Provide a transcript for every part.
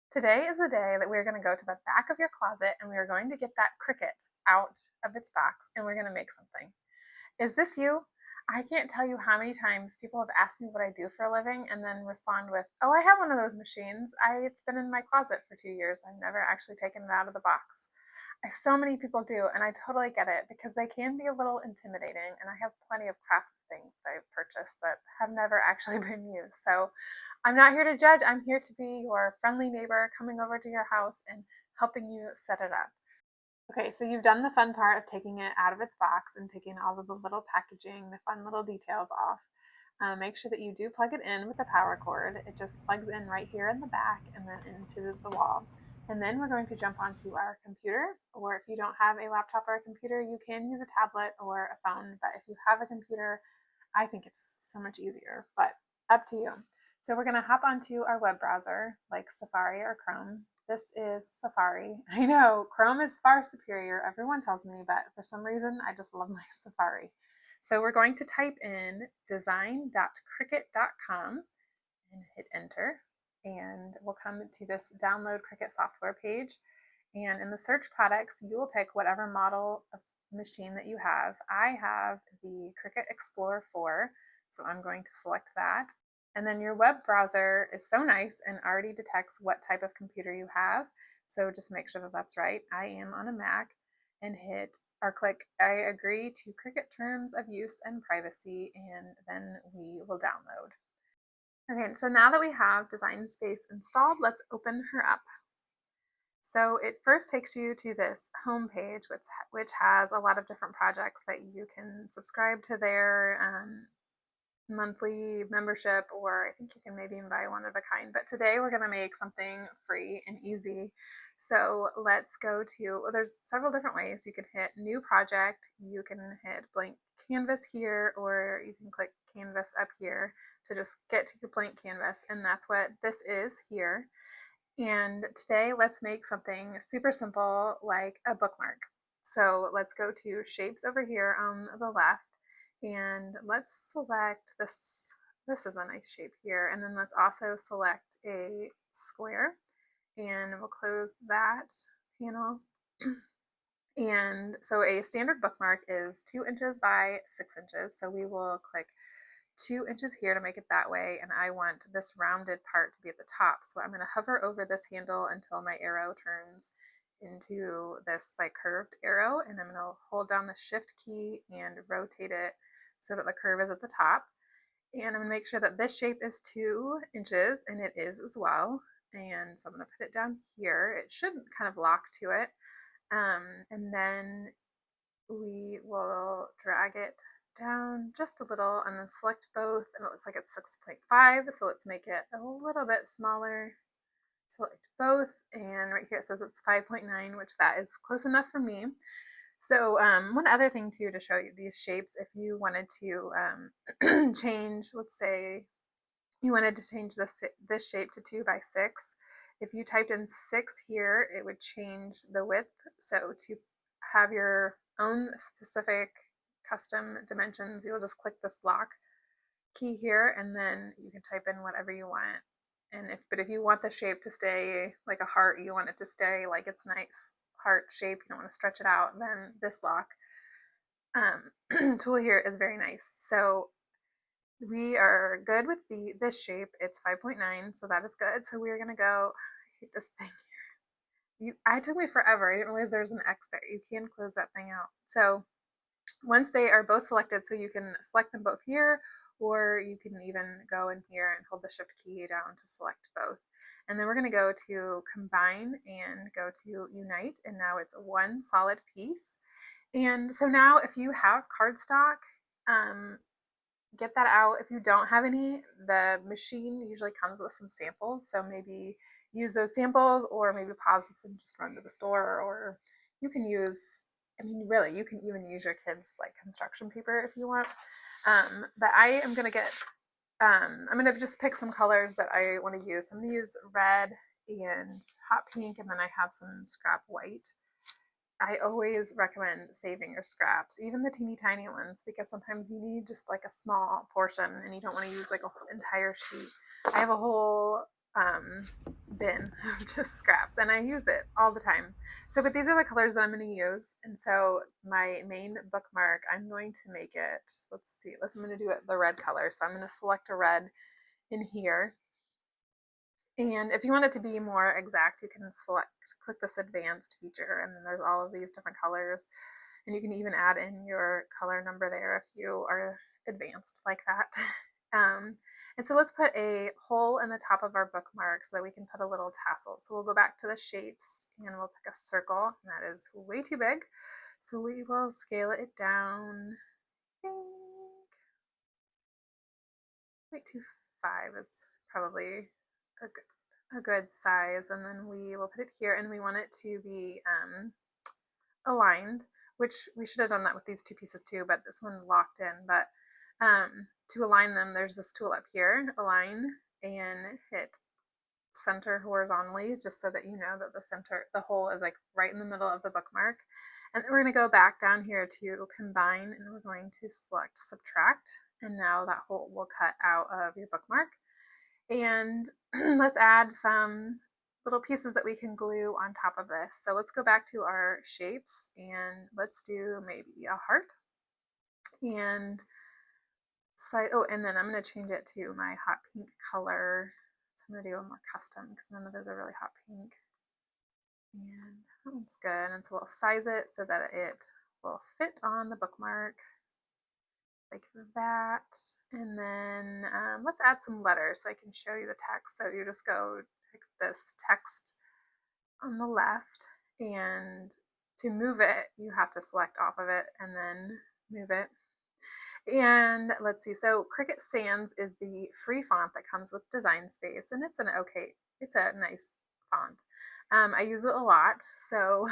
Today is the day that we're going to go to the back of your closet and we are going to get that Cricut out of its box and we're going to make something. Is this you? I can't tell you how many times people have asked me what I do for a living and then respond with, "Oh, I have one of those machines. It's been in my closet for 2 years. I've never actually taken it out of the box." So many people do, and I totally get it because they can be a little intimidating. And I have plenty of craft things that I've purchased that have never actually been used. So I'm not here to judge. I'm here to be your friendly neighbor coming over to your house and helping you set it up. Okay, so you've done the fun part of taking it out of its box and taking all of the little packaging, the fun little details off. Make sure that you do plug it in with the power cord. It just plugs in right here in the back and then into the wall. And then we're going to jump onto our computer, or if you don't have a laptop or a computer, you can use a tablet or a phone. But if you have a computer, I think it's so much easier, but up to you. So we're going to hop onto our web browser like Safari or Chrome. This is Safari. I know Chrome is far superior, everyone tells me, but for some reason I just love my Safari. So we're going to type in design.cricut.com and hit enter, and we'll come to this download Cricut software page. And in the search products, you will pick whatever model of machine that you have. I have the Cricut Explorer 4, so I'm going to select that. And then your web browser is so nice and already detects what type of computer you have. So just make sure that that's right. I am on a Mac, and hit or click I agree to Cricut terms of use and privacy, and then we will download. Okay, so now that we have Design Space installed, let's open her up. So it first takes you to this home page, which has a lot of different projects that you can subscribe to their monthly membership, or I think you can maybe buy one of a kind. But today we're going to make something free and easy. So let's go to, well, there's several different ways. You can hit new project, you can hit blank canvas here, or you can click canvas up here to just get to your blank canvas. And that's what this is here. And today let's make something super simple like a bookmark. So let's go to shapes over here on the left, and let's select this. This is a nice shape here. And then let's also select a square, and we'll close that panel. And so a standard bookmark is 2 inches by 6 inches. So we will click 2 inches here to make it that way, and I want this rounded part to be at the top. So I'm going to hover over this handle until my arrow turns into this like curved arrow, and I'm going to hold down the shift key and rotate it so that the curve is at the top. And I'm going to make sure that this shape is 2 inches, and it is as well. And so I'm going to put it down here. It should kind of lock to it. And then we will drag it down just a little and then select both, and it looks like it's 6.5, so let's make it a little bit smaller. Select both, and right here it says it's 5.9, which that is close enough for me. So one other thing too to show you these shapes, if you wanted to change, let's say you wanted to change this shape to 2 by 6, if you typed in 6 here, it would change the width. So to have your own specific custom dimensions, you'll just click this lock key here, and then you can type in whatever you want. And if you want the shape to stay like a heart, you want it to stay like it's nice heart shape, you don't want to stretch it out, then this lock tool here is very nice. So we are good with this shape. It's 5.9, so that is good. So we're gonna go, I hate this thing here. I took me forever. I didn't realize there's an X there. You can close that thing out. So once they are both selected, so you can select them both here, or you can even go in here and hold the shift key down to select both. And then we're going to go to combine and go to unite, and now it's one solid piece. And so now if you have cardstock, get that out. If you don't have any, the machine usually comes with some samples, so maybe use those samples, or maybe pause this and just run to the store, or you can use, I mean, really, you can even use your kids' like construction paper if you want. But I am gonna get, I'm gonna just pick some colors that I want to use. I'm gonna use red and hot pink, and then I have some scrap white. I always recommend saving your scraps, even the teeny tiny ones, because sometimes you need just like a small portion and you don't want to use like an entire sheet. I have a whole bin of just scraps, and I use it all the time. So, but these are the colors that I'm going to use. And so my main bookmark, I'm going to make it, let's see, I'm going to do it the red color. So I'm going to select a red in here. And if you want it to be more exact, you can click this advanced feature, and then there's all of these different colors. And you can even add in your color number there if you are advanced like that. And so let's put a hole in the top of our bookmark so that we can put a little tassel. So we'll go back to the shapes and we'll pick a circle. And that is way too big. So we will scale it down. I think 0.25. It's probably a good size. And then we will put it here, and we want it to be aligned, which we should have done that with these two pieces too, but this one locked in. But to align them, there's this tool up here, align, and hit center horizontally, just so that you know that the hole is like right in the middle of the bookmark. And then we're going to go back down here to combine, and we're going to select subtract, and now that hole will cut out of your bookmark. And let's add some little pieces that we can glue on top of this. So let's go back to our shapes, and let's do maybe a heart. And and then I'm going to change it to my hot pink color. So I'm going to do a more custom because none of those are really hot pink. And that one's good. And so we'll size it so that it will fit on the bookmark like that. And then let's add some letters so I can show you the text. So you just go pick this text on the left, and to move it, you have to select off of it and then move it. And let's see, so Cricut Sans is the free font that comes with Design Space, and it's a nice font. I use it a lot, so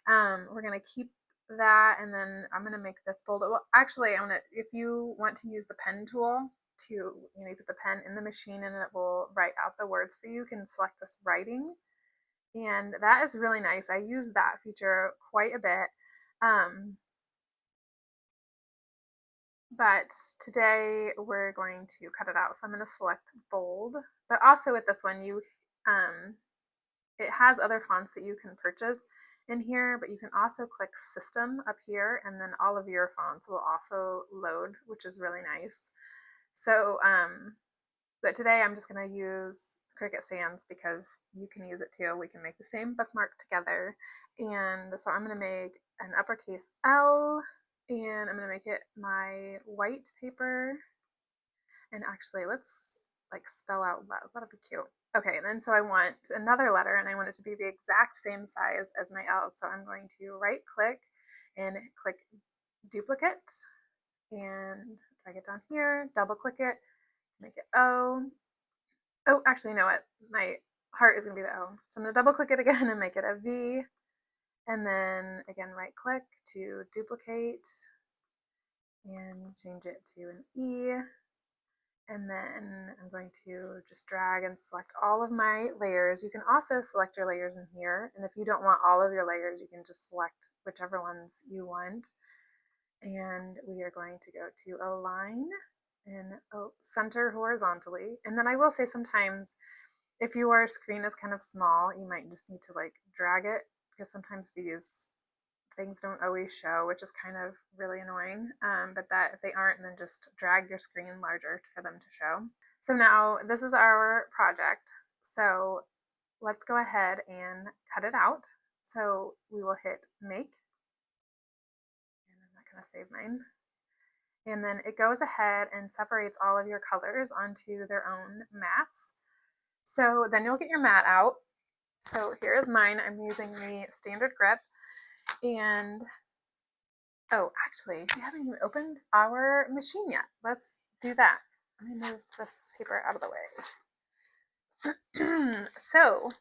we're gonna keep that, and then I'm gonna make this bold. Well, actually, if you want to use the pen tool to, you put the pen in the machine and it will write out the words for you, you can select this writing, and that is really nice. I use that feature quite a bit. But today we're going to cut it out. So I'm going to select bold, but also with this one, it has other fonts that you can purchase in here, but you can also click system up here, and then all of your fonts will also load, which is really nice. So, but today I'm just going to use Cricut Sans because you can use it too. We can make the same bookmark together. And so I'm going to make an uppercase L, and I'm going to make it my white paper. And actually, let's like spell out loud. That'll be cute. Okay, and then so I want another letter, and I want it to be the exact same size as my L. So I'm going to right click and click duplicate and drag it down here, double click it, make it O. Oh, actually, you know what? My heart is going to be the O. So I'm going to double click it again and make it a V. And then again, right click to duplicate and change it to an E. And then I'm going to just drag and select all of my layers. You can also select your layers in here. And if you don't want all of your layers, you can just select whichever ones you want. And we are going to go to align and center horizontally. And then I will say sometimes if your screen is kind of small, you might just need to like drag it, because sometimes these things don't always show, which is kind of really annoying. But that if they aren't, then just drag your screen larger for them to show. So now this is our project. So let's go ahead and cut it out. So we will hit make, and I'm not going to save mine. And then it goes ahead and separates all of your colors onto their own mats. So then you'll get your mat out. So here is mine. I'm using the standard grip. And oh, actually, we haven't even opened our machine yet. Let's do that. Let me move this paper out of the way. So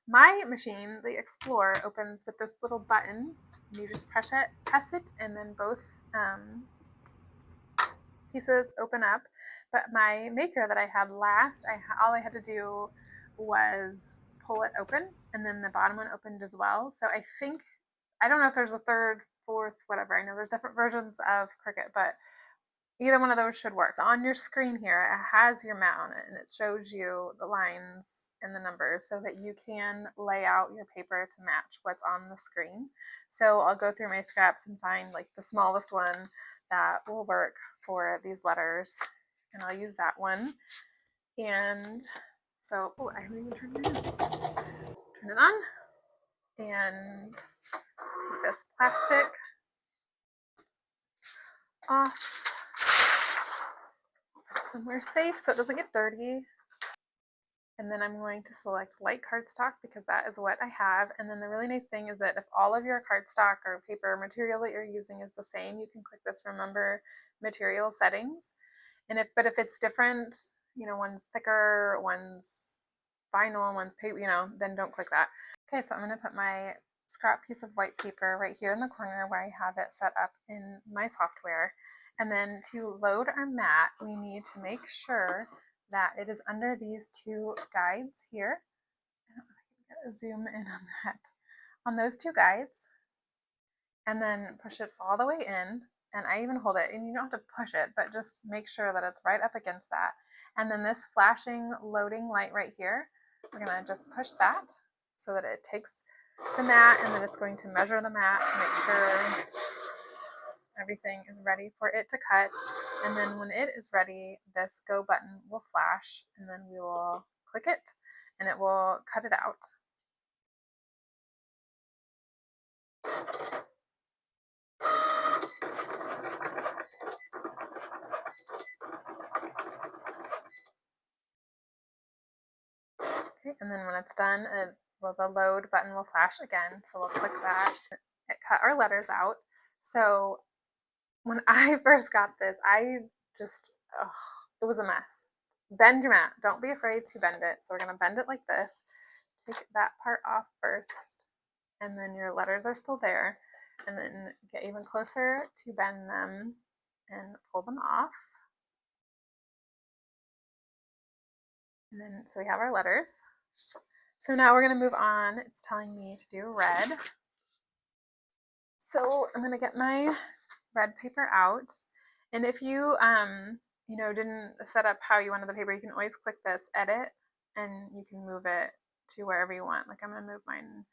my machine, the Explorer, opens with this little button. You just press it, and then both pieces open up. But my maker that I had last, all I had to do was pull it open, and then the bottom one opened as well. So I don't know if there's a third, fourth, whatever. I know there's different versions of Cricut, but Either one of those should work. On your screen here, it has your mat on it and it shows you the lines and the numbers so that you can lay out your paper to match what's on the screen. So I'll go through my scraps and find like the smallest one that will work for these letters, and I'll use that one. And so, oh, I haven't even turned it on. Turn it on and take this plastic off, put it somewhere safe so it doesn't get dirty. And then I'm going to select light cardstock because that is what I have. And then the really nice thing is that if all of your cardstock or paper material that you're using is the same, you can click this remember material settings. And if it's different, you know, one's thicker, one's vinyl, one's paper, you know, then don't click that. Okay, so I'm going to put my scrap piece of white paper right here in the corner where I have it set up in my software. And then to load our mat, we need to make sure that it is under these two guides here. I don't know if I can get a zoom in on that. On those two guides, and then push it all the way in. And I even hold it, and you don't have to push it, but just make sure that it's right up against that. And then this flashing loading light right here, we're gonna just push that so that it takes the mat, and then it's going to measure the mat to make sure everything is ready for it to cut. And then when it is ready, this go button will flash, and then we will click it and it will cut it out. Okay, and then when it's done, the load button will flash again. So we'll click that. It cut our letters out. So when I first got this, I just, it was a mess. Bend your mat. Don't be afraid to bend it. So we're going to bend it like this. Take that part off first, and then your letters are still there. And then get even closer to bend them and pull them off. And then, so we have our letters. So now we're going to move on. It's telling me to do red. So I'm going to get my red paper out. And if you, you know, didn't set up how you wanted the paper, you can always click this edit and you can move it to wherever you want. Like I'm going to move mine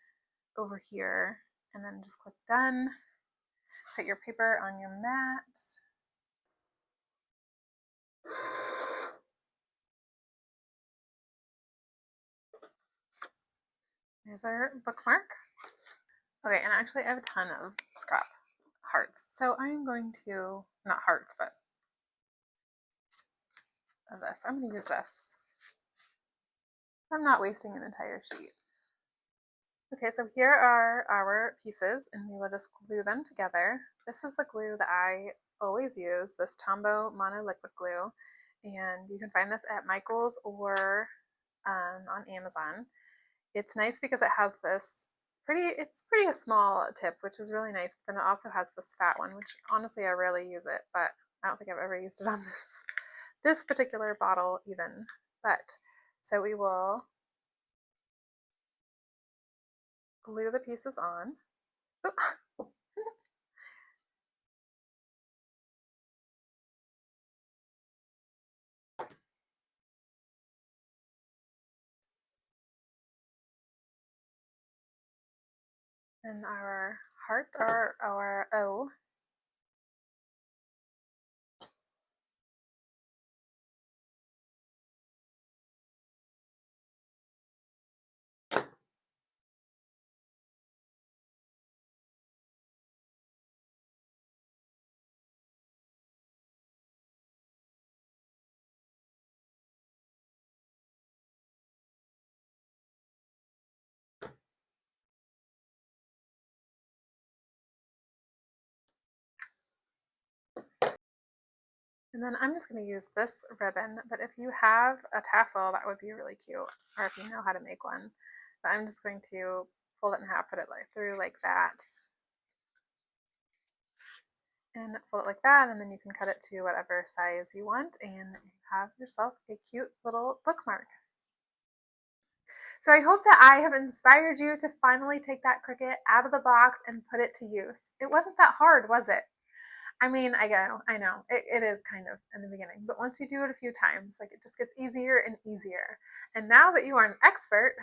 over here and then just click done. Put your paper on your mat. There's our bookmark. Okay, and actually I have a ton of scrap hearts. So I'm going to, not hearts, but of this. I'm going to use this. I'm not wasting an entire sheet. Okay, so here are our pieces, and we will just glue them together. This is the glue that I always use, this Tombow Mono Liquid Glue, and you can find this at Michael's or on Amazon. It's nice because it has this it's pretty a small tip, which is really nice, but then it also has this fat one, which honestly I rarely use it, but I don't think I've ever used it on this particular bottle even. But so we will glue the pieces on. And our heart, or our O. And then I'm just going to use this ribbon, but if you have a tassel, that would be really cute, or if you know how to make one. But I'm just going to fold it in half, put it through like that, and fold it like that, and then you can cut it to whatever size you want, and have yourself a cute little bookmark. So I hope that I have inspired you to finally take that Cricut out of the box and put it to use. It wasn't that hard, was it? I mean, I know, it is kind of in the beginning, but once you do it a few times, like it just gets easier and easier. And now that you are an expert,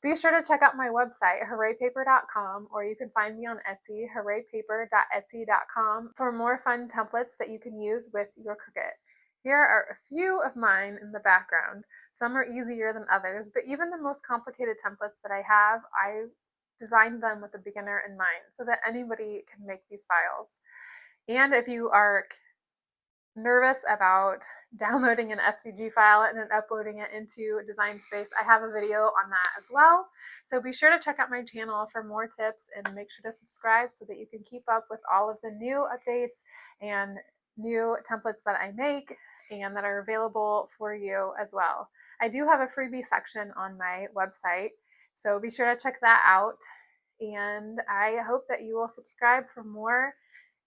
be sure to check out my website, hooraypaper.com, or you can find me on Etsy, hooraypaper.etsy.com, for more fun templates that you can use with your Cricut. Here are a few of mine in the background. Some are easier than others, but even the most complicated templates that I have, I designed them with a beginner in mind so that anybody can make these files. And if you are nervous about downloading an SVG file and then uploading it into Design Space, I have a video on that as well. So be sure to check out my channel for more tips and make sure to subscribe so that you can keep up with all of the new updates and new templates that I make and that are available for you as well. I do have a freebie section on my website, so be sure to check that out. And I hope that you will subscribe for more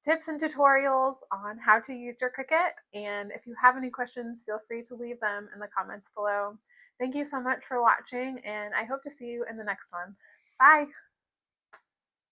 tips and tutorials on how to use your Cricut. And if you have any questions, feel free to leave them in the comments below. Thank you so much for watching, and I hope to see you in the next one. Bye!